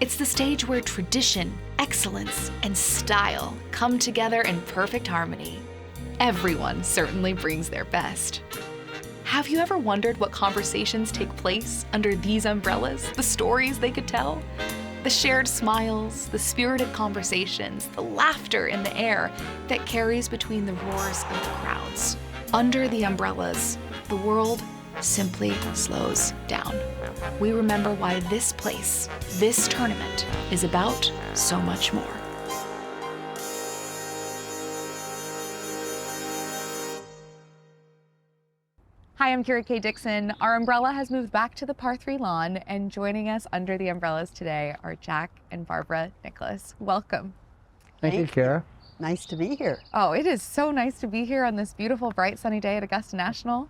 It's the stage where tradition, excellence, and style come together in perfect harmony. Everyone certainly brings their best. Have you ever wondered what conversations take place under these umbrellas, the stories they could tell? The shared smiles, the spirited conversations, the laughter in the air that carries between the roars of the crowds. Under the umbrellas, the world simply slows down. We remember why this place, this tournament, is about so much more. Hi, I'm Kira K. Dixon. Our umbrella has moved back to the par 3 lawn, and joining us under the umbrellas today are Jack and Barbara Nicklaus. Welcome. Thank you, Kara. Nice to be here. Oh, it is so nice to be here on this beautiful, bright, sunny day at Augusta National.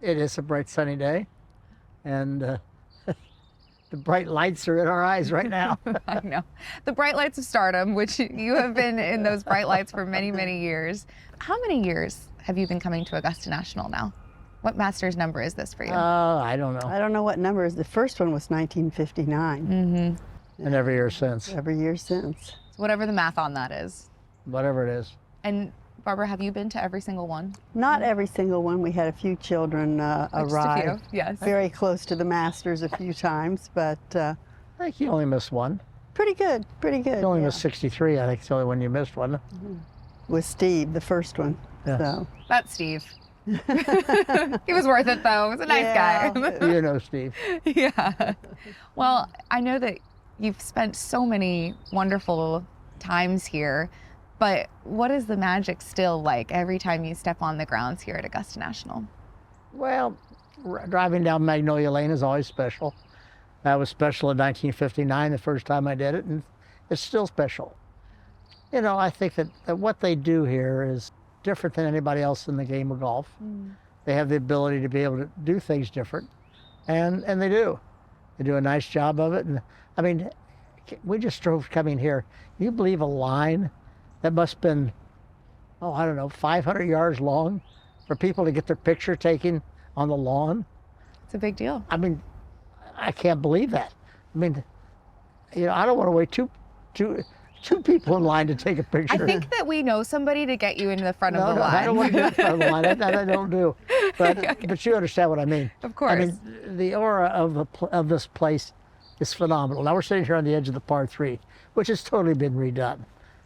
It is a bright, sunny day, and the bright lights are in our eyes right now. I know. The bright lights of stardom, which you have been in those bright lights for many, many years. How many years have you been coming to Augusta National now? What Masters number is this for you? I don't know. I don't know what number is. The first one was 1959. Mm-hmm. And every year since. Every year since. So whatever the math on that is. Whatever it is. And Barbara, have you been to every single one? Not every single one. We had a few children arrive. Just a few, yes. Very close to the Masters a few times, but I think you only missed one. pretty good, pretty good. You only yeah. missed 63. I think it's the only one you missed, wasn't it? With Steve, the first one. Yeah. So. That's Steve. He was worth it though. He was a nice Yeah. guy. You know Steve. Yeah. Well, I know that you've spent so many wonderful times here, but what is the magic still like every time you step on the grounds here at Augusta National? Well, driving down Magnolia Lane is always special. That was special in 1959, the first time I did it, and it's still special. You know, I think that what they do here is different than anybody else in the game of golf. They have the ability to be able to do things different, and they do. They do a nice job of it. And I mean, we just drove coming here. You believe a line that must have been, I don't know, 500 yards long for people to get their picture taken on the lawn? It's a big deal. I mean, I can't believe that. I mean, you know, I don't want to wait two people in line to take a picture. I think that we know somebody to get you into the front of the No, line. I don't want to be in front of the line. That I don't do. But you understand what I mean. Of course. I mean, the aura of this place is phenomenal. Now we're sitting here on the edge of the par 3, which has totally been redone.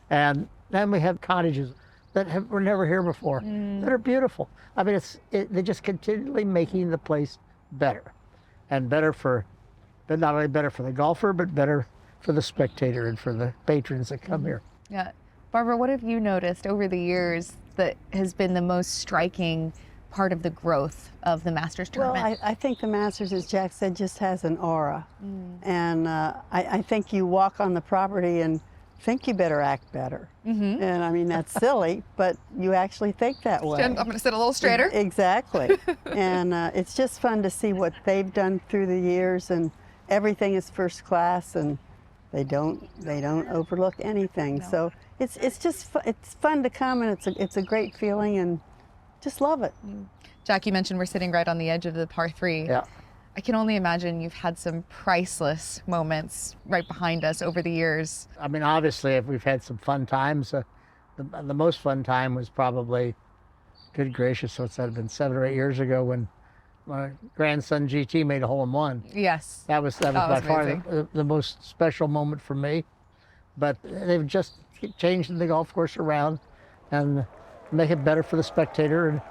And then we have cottages that were never here before that are beautiful. I mean, they're just continually making the place better. And but not only better for the golfer, but better for the spectator and for the patrons that come here. Yeah. Barbara, what have you noticed over the years that has been the most striking part of the growth of the Masters tournament? Well, I think the Masters, as Jack said, just has an aura. And I think you walk on the property and think you better act better. And I mean, that's silly, but you actually think that way. I'm going to sit a little straighter. Exactly. And it's just fun to see what they've done through the years, and everything is first class, and they don't overlook anything. No. So it's just it's fun to come, and it's a great feeling, and just love it. Jack, you mentioned we're sitting right on the edge of the par 3. Yeah. I can only imagine you've had some priceless moments right behind us over the years. I mean, obviously, if we've had some fun times, the most fun time was probably, good gracious, what's that, been 7 or 8 years ago when my grandson GT made a hole-in-one. Yes. That was by was far amazing. the most special moment for me. But they've just changed the golf course around and make it better for the spectator. And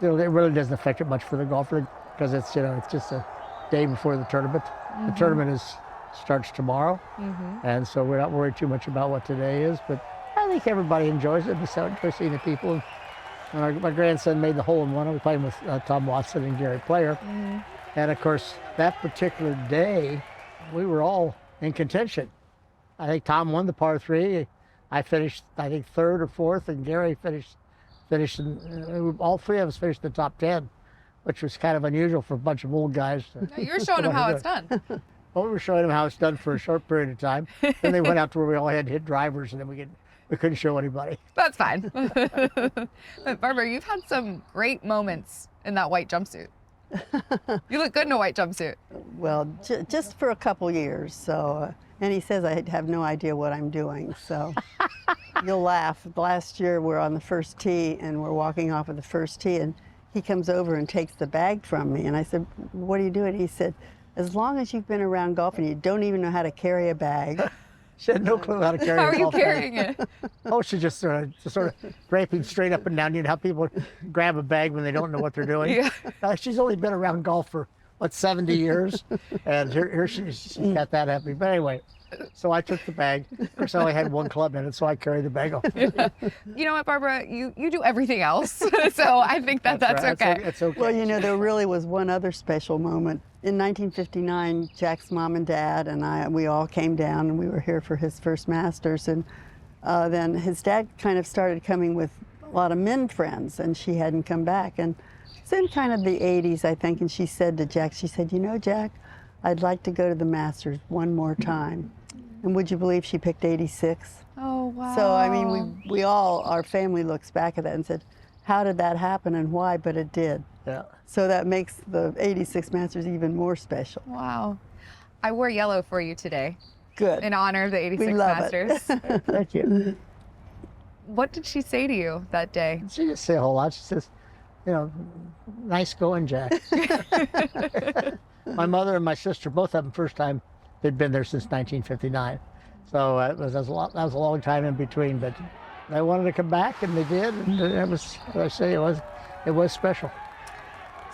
you know, it really doesn't affect it much for the golfer because it's just a day before the tournament. The tournament starts tomorrow, and so we're not worried too much about what today is. But I think everybody enjoys it. We enjoy seeing the people. When my grandson made the hole-in-one, I was playing with Tom Watson and Gary Player. And of course, that particular day, we were all in contention. I think Tom won the par 3. I finished, I think, 3rd or 4th, and Gary finished, all 3 of us finished in the top 10, which was kind of unusual for a bunch of old guys. You're showing them how it's done. Well, we were showing them how it's done for a short period of time. Then they went out to where we all had to hit drivers, and then we couldn't show anybody. That's fine. But Barbara, you've had some great moments in that white jumpsuit. You look good in a white jumpsuit. Well, just for a couple years. So And he says I have no idea what I'm doing, so you'll laugh. Last year we're on the first tee and we're walking off of the first tee and he comes over and takes the bag from me. And I said, what are you doing? He said, as long as you've been around golf and you don't even know how to carry a bag. She had no clue how to carry How a are you golf bag. carrying it? Oh, she just sort of draping straight up and down. You know how people grab a bag when they don't know what they're doing? Yeah. She's only been around golf for, 70 years? And here she's got that happy. But anyway, so I took the bag. Of course, I only had one club in it, so I carried the bag off. You know what, Barbara? You do everything else, so I think that's right. okay. It's okay. Well, you know, there really was one other special moment. In 1959, Jack's mom and dad and we all came down and we were here for his first Masters. And then his dad kind of started coming with a lot of men friends and she hadn't come back. And it's in kind of the 80s, I think, and she said to Jack, she said, you know, Jack, I'd like to go to the Masters one more time. And would you believe she picked 86? Oh, wow. So, I mean, we all, our family looks back at that and said, how did that happen and why? But it did. Yeah. So that makes the 86 Masters even more special. Wow. I wore yellow for you today Good. in honor of the 86 We love Masters. Thank you. What did she say to you that day? She didn't say a whole lot. She says, you know, nice going, Jack. My mother and my sister, both of them, first time they'd been there since 1959. So that was a long time in between. But they wanted to come back, and they did. And it was, what I say, it was special.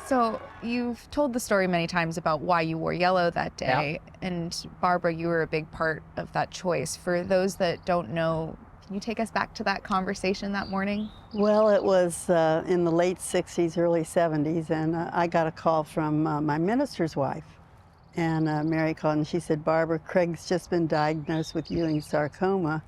So you've told the story many times about why you wore yellow that day. Yeah. And Barbara, you were a big part of that choice. For those that don't know, can you take us back to that conversation that morning? Well, it was in the late 60s, early 70s, and I got a call from my minister's wife. And Mary called and she said, Barbara, Craig's just been diagnosed with Ewing sarcoma.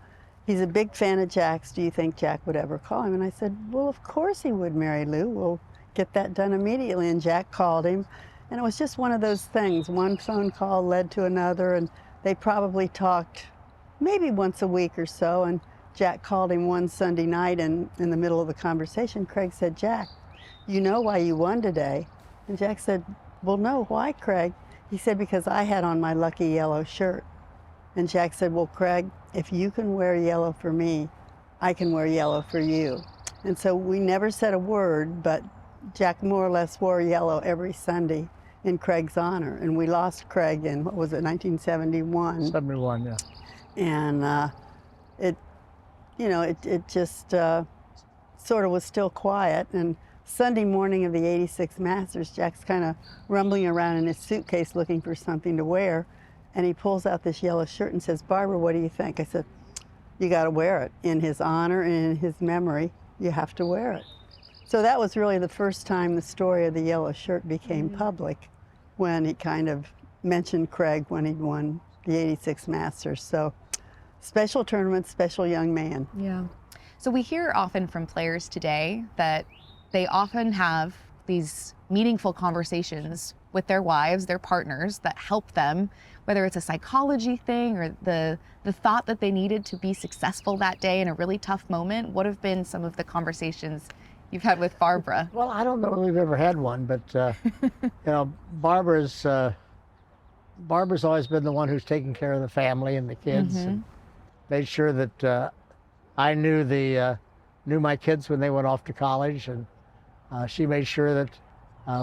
He's a big fan of Jack's. Do you think Jack would ever call him? And I said, well, of course he would, Mary Lou. We'll get that done immediately. And Jack called him. And it was just one of those things. One phone call led to another, and they probably talked maybe once a week or so. And Jack called him one Sunday night, and in the middle of the conversation, Craig said, Jack, you know why you won today? And Jack said, well, no, why, Craig? He said, because I had on my lucky yellow shirt. And Jack said, well, Craig, if you can wear yellow for me, I can wear yellow for you. And so we never said a word, but Jack more or less wore yellow every Sunday in Craig's honor. And we lost Craig in, what was it, 1971? 71, yeah. And it just sort of was still quiet. And Sunday morning of the 86 Masters, Jack's kind of rumbling around in his suitcase looking for something to wear. And he pulls out this yellow shirt and says, Barbara, what do you think? I said, you got to wear it. In his honor and in his memory, you have to wear it. So that was really the first time the story of the yellow shirt became public, when he kind of mentioned Craig when he'd won the 86 Masters. So special tournament, special young man. Yeah. So we hear often from players today that they often have these meaningful conversations with their wives, their partners, that help them, whether it's a psychology thing or the thought that they needed to be successful that day in a really tough moment. What have been some of the conversations you've had with Barbara? Well, I don't know if we've ever had one, but Barbara's always been the one who's taken care of the family and the kids, and made sure that I knew my kids when they went off to college, and she made sure that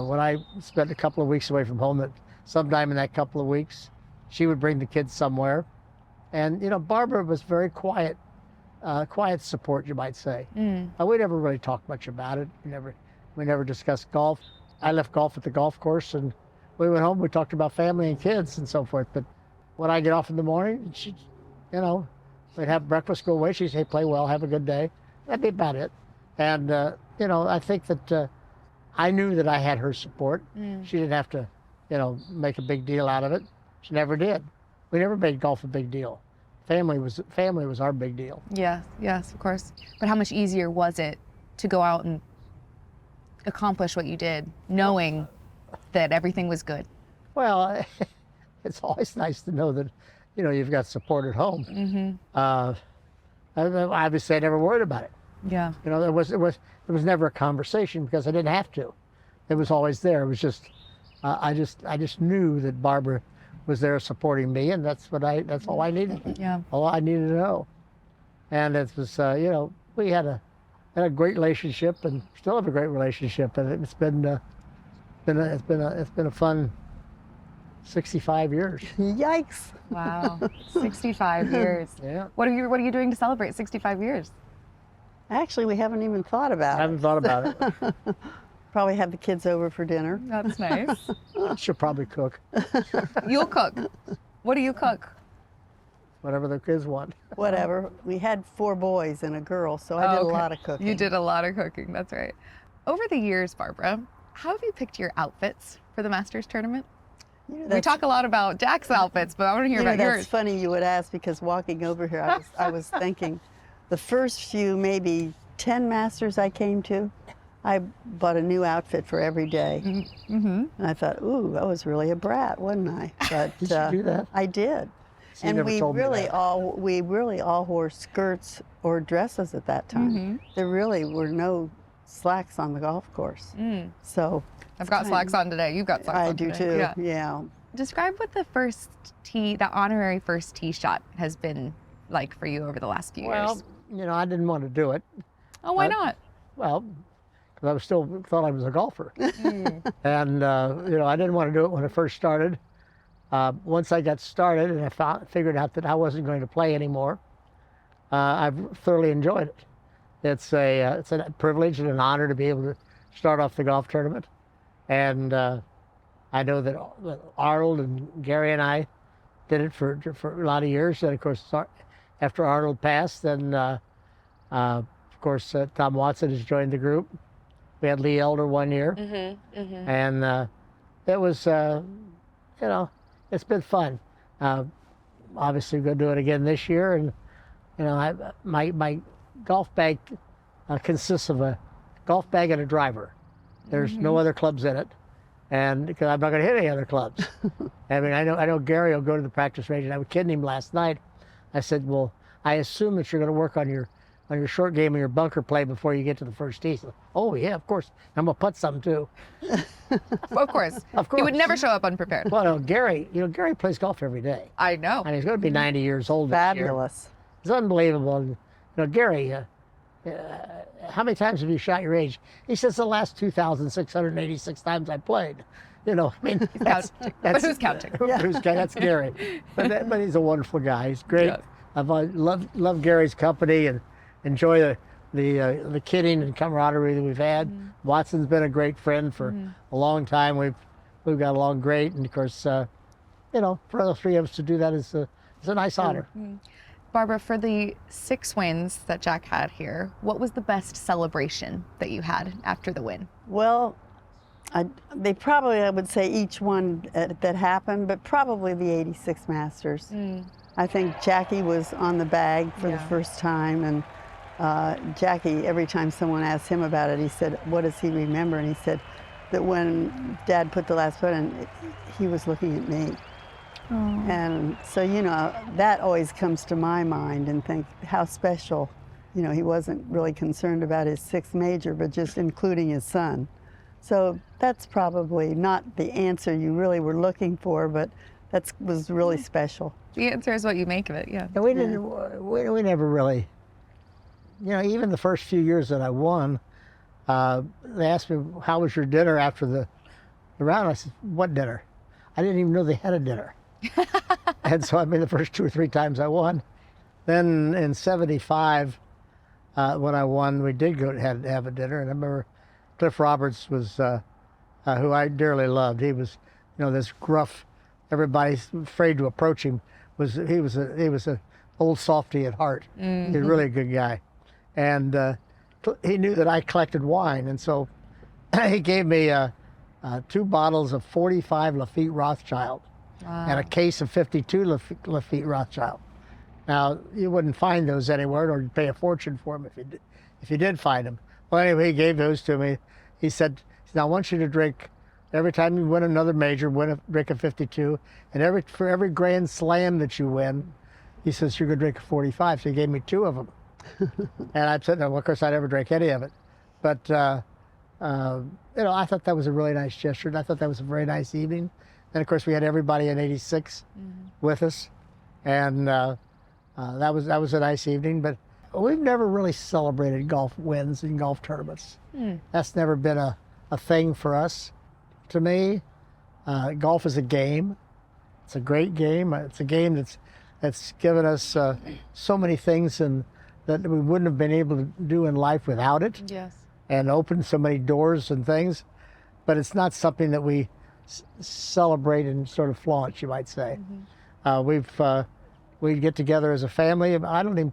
when I spent a couple of weeks away from home, that sometime in that couple of weeks, she would bring the kids somewhere. And Barbara was very quiet support, you might say. We never really talked much about it. We never discussed golf. I left golf at the golf course, and we went home. We talked about family and kids and so forth. But when I get off in the morning, she, we'd have breakfast, go away. She'd say, "Play well, have a good day." That'd be about it. And I think that I knew that I had her support. She didn't have to, make a big deal out of it. She never did. We never made golf a big deal. Family was our big deal. Yeah, yes, of course. But how much easier was it to go out and accomplish what you did, knowing that everything was good? Well, it's always nice to know that, you've got support at home. Obviously, I never worried about it. Yeah. There was never a conversation because I didn't have to. It was always there. It was just, I just knew that Barbara was there supporting me, and that's all I needed. Yeah. All I needed to know. And it was, we had a great relationship, and still have a great relationship, and it's been a fun 65 years. Yikes. Wow. 65 years. Yeah. What are you doing to celebrate 65 years? Actually, we haven't even thought about I haven't thought about it. it. Probably have the kids over for dinner. That's nice. I should probably cook You'll cook. What do you cook? whatever the kids want. Whatever. We had 4 boys and a girl, so I did a Okay. lot of cooking. You did a lot of cooking, that's right. Over the years, Barbara, how have you picked your outfits for the Masters tournament? You know, We that's- talk a lot about Jack's outfits, but I want to hear you know, about that's yours. funny you would ask, because walking over here, I was thinking, the first few, maybe 10 Masters I came to, I bought a new outfit for every day. Mm-hmm. And I thought, ooh, I was really a brat, wasn't I? But Did you do that? I did. See, you And never we told me really that. all wore skirts or dresses at that time. Mm-hmm. There really were no slacks on the golf course. So I've got slacks on today. You've got slacks on I do today. too. Yeah. Yeah. Describe what the honorary first tee shot has been like for you over the last few Well, years. I didn't want to do it. Oh, why not? Well, because I was still thought I was a golfer, and I didn't want to do it when I first started. Once I got started and I figured out that I wasn't going to play anymore, I've thoroughly enjoyed it. It's a privilege and an honor to be able to start off the golf tournament, and I know that Arnold and Gary and I did it for a lot of years, and of course after Arnold passed, then of course Tom Watson has joined the group. We had Lee Elder one year, and it was it's been fun. Obviously, we're going to do it again this year, and my golf bag consists of a golf bag and a driver. There's no other clubs in it, and because I'm not going to hit any other clubs. I mean, I know Gary will go to the practice range, and I was kidding him last night. I said, "Well, I assume that you're going to work on your short game and your bunker play before you get to the first tee." He said, "Oh yeah, of course. I'm gonna putt some too." Of course. Of course. He would never show up unprepared. Well, no, Gary plays golf every day. I know. I mean, he's going to be 90 years old this year. Fabulous. It's unbelievable. And, Gary, how many times have you shot your age? He says the last 2,686 times I played. I mean, But who's counting? That's Gary. But he's a wonderful guy. He's great. Yeah. I've loved Gary's company and enjoy the kidding and camaraderie that we've had. Watson's been a great friend for a long time. We've got along great, and of course, for the 3 of us to do that is a nice honor. Barbara, for the 6 wins that Jack had here, what was the best celebration that you had after the win? Well, I would say each one that happened, but probably the 86 Masters. I think Jackie was on the bag for the first time, and Jackie, every time someone asked him about it, he said, what does he remember? And he said that when Dad put the last putt in, he was looking at me. And so, that always comes to my mind, and think how special. He wasn't really concerned about his 6th major, but just including his son. So that's probably not the answer you really were looking for, but that was really special. The answer is what you make of it, yeah. And we never really, even the first few years that I won, they asked me, how was your dinner after the round? I said, what dinner? I didn't even know they had a dinner. And so, the first 2 or 3 times I won. Then in 75, when I won, we did go have a dinner. And I remember Cliff Roberts was, who I dearly loved. He was, this gruff, everybody's afraid to approach him. He was a old softy at heart. He was really a good guy. And he knew that I collected wine. And so he gave me 2 bottles of 45 Lafite Rothschild. Wow. And a case of 52 Lafite Rothschild. Now, you wouldn't find those anywhere, or you'd pay a fortune for them if you did find them. Well, anyway, he gave those to me. He said, "Now I want you to drink, every time you win another major, drink a 52, and for every Grand Slam that you win," he says, "you're going to drink a 45. So he gave me 2 of them. And I said, no, of course, I never drank any of it. But, I thought that was a really nice gesture, and I thought that was a very nice evening. And of course, we had everybody in '86 with us, and that was a nice evening. But we've never really celebrated golf wins and golf tournaments. That's never been a thing for us. To me, golf is a game. It's a great game. It's a game that's given us so many things and that we wouldn't have been able to do in life without it. Yes. And opened so many doors and things. But it's not something that we celebrate and sort of flaunt, you might say. We get together as a family. I don't even,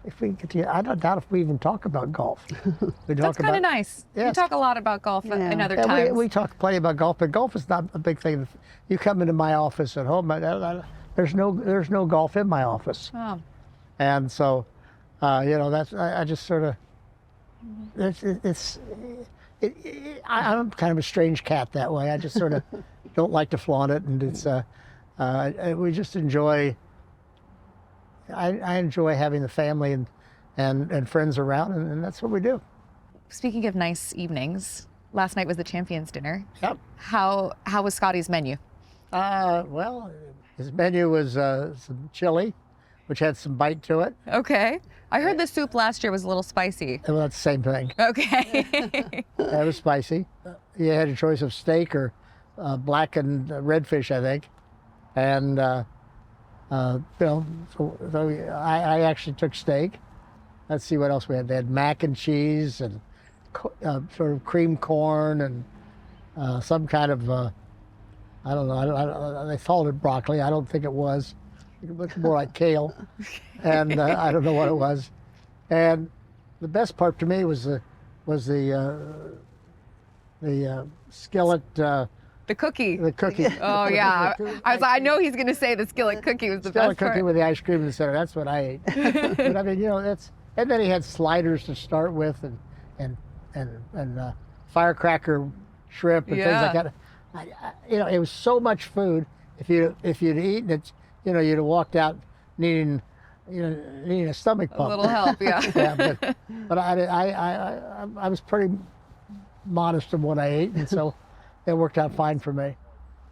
if we get together, I don't doubt if we even talk about golf. That's kind of nice. Yes. We talk a lot about golf in other times. We talk plenty about golf, but golf is not a big thing. You come into my office at home, there's no golf in my office. Oh. And so, I just sort of, I'm kind of a strange cat that way. I just sort of don't like to flaunt it, and it's we just enjoy. I enjoy having the family and friends around, and that's what we do. Speaking of nice evenings, last night was the Champions Dinner. Yep. How was Scotty's menu? Well, his menu was some chili, which had some bite to it. Okay. I heard the soup last year was a little spicy. Well, that's the same thing. Okay. That was spicy. You had a choice of steak or blackened redfish, I think. And, so I actually took steak. Let's see what else we had. They had mac and cheese and sort of cream corn and some kind of, I don't know, they called it broccoli. I don't think it was. It looked more like kale. And I don't know what it was. And the best part to me was the skillet. The cookie. The cookie. Oh yeah. I know he's going to say the skillet cookie was the skillet best cookie part. with the ice cream in the center. That's what I ate. But I mean, and then he had sliders to start with, and firecracker shrimp and things like that. It was so much food. If you'd eaten it, you'd have walked out needing a stomach pump. A little help, yeah. Yeah, but I was pretty modest in what I ate, and so it worked out fine for me.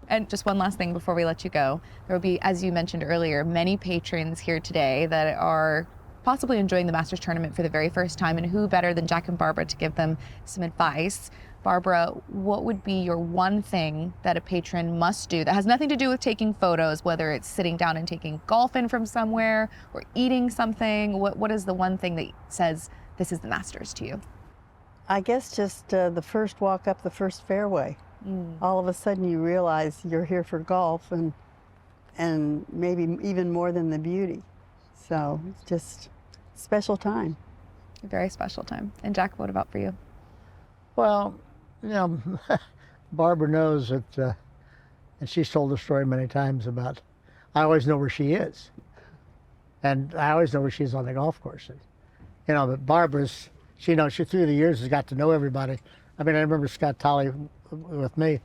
And just one last thing before we let you go. There will be, as you mentioned earlier, many patrons here today that are possibly enjoying the Masters tournament for the very first time, and who better than Jack and Barbara to give them some advice. Barbara, what would be your one thing that a patron must do that has nothing to do with taking photos, whether it's sitting down and taking golf in from somewhere or eating something? What is the one thing that says this is the Masters to you? I guess just the first walk up the first fairway. All of a sudden you realize you're here for golf and maybe even more than the beauty. So it's just a special time. A very special time. And Jack, what about for you? Well, Barbara knows that, and she's told the story many times about, I always know where she is. And I always know where she is on the golf course. And, but Barbara's, she through the years has got to know everybody. I mean, I remember Scott Tolley with me.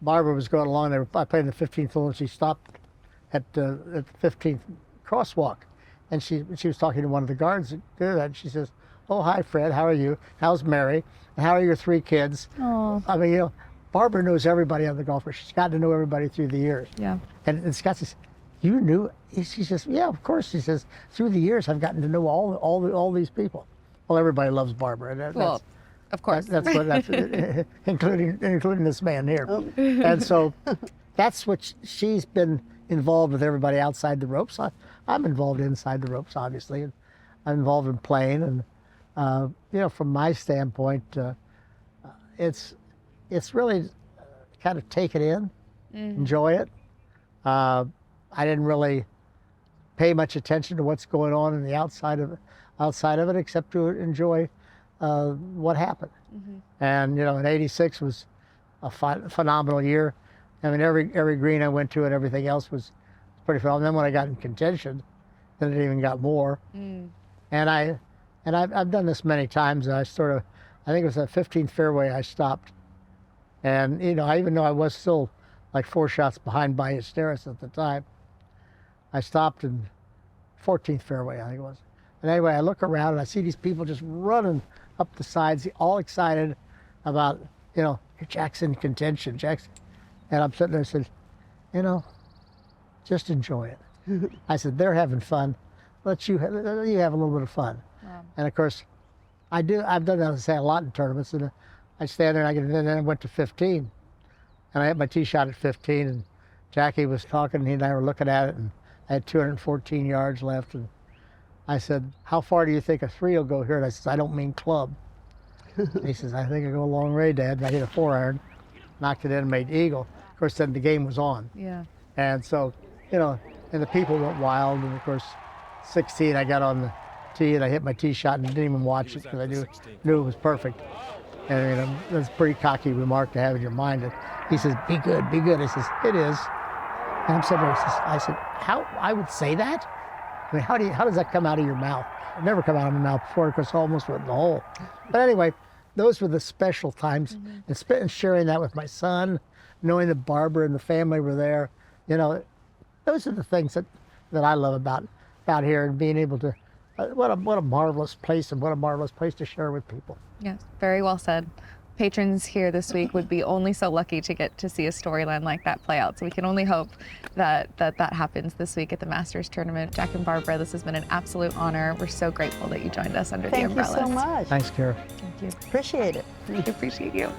Barbara was going along there. I played in the 15th hole, and she stopped at the 15th crosswalk. And she was talking to one of the guards that did that. And she says, "Oh, hi, Fred. How are you? How's Mary? And how are your 3 kids?" Oh. I mean, Barbara knows everybody on the golf course. She's gotten to know everybody through the years. Yeah. And Scott says, "You knew?" She says, "Yeah, of course." She says, "Through the years, I've gotten to know all these people." Well, everybody loves Barbara. Well, of course. That's including this man here. Oh. And so that's what she's been involved with everybody outside the ropes. I'm involved inside the ropes, obviously. And I'm involved in playing. And, from my standpoint, it's really kind of take it in, enjoy it. I didn't really pay much attention to what's going on in the outside of it, except to enjoy what happened. And in '86 was a phenomenal year. I mean, every green I went to and everything else was pretty phenomenal. And then when I got in contention, then it even got more. And I've done this many times. I think it was the 15th fairway I stopped. And, even though I was still like 4 shots behind by Hysteris at the time, I stopped in 14th fairway, I think it was. And anyway, I look around and I see these people just running up the sides, all excited about, Jack's in contention. And I'm sitting there and said, you know, just enjoy it. I said, they're having fun. Let you have a little bit of fun. Wow. And of course, I've done that, say, a lot in tournaments. And I stand there and then I went to 15. And I had my tee shot at 15. And Jackie was talking, and he and I were looking at it. And I had 214 yards left. And I said, how far do you think a 3 will go here? And I said, I don't mean club. He says, I think I go a long way, Dad. And I hit a 4-iron, knocked it in, and made eagle. Of course, then the game was on. Yeah. And so, you know, and the people went wild. And of course, 16, I got on the tee and I hit my tee shot and didn't even watch it because I knew it was perfect. And, you know, that's a pretty cocky remark to have in your mind. And he says, be good, be good. I says, it is. And I'm sitting there, I said, how, I would say that? I mean, how does that come out of your mouth? It never come out of my mouth before because I almost went in the hole. But anyway, those were the special times. And sharing that with my son, knowing that Barbara and the family were there. You know, those are the things that I love about here, and being able to, what a marvelous place, and what a marvelous place to share with people. Yes, very well said. Patrons here this week would be only so lucky to get to see a storyline like that play out. So we can only hope that happens this week at the Masters tournament. Jack and Barbara, this has been an absolute honor. We're so grateful that you joined us under the umbrellas. Thank you so much. Thanks, Kara. Thank you. Appreciate it. We appreciate you.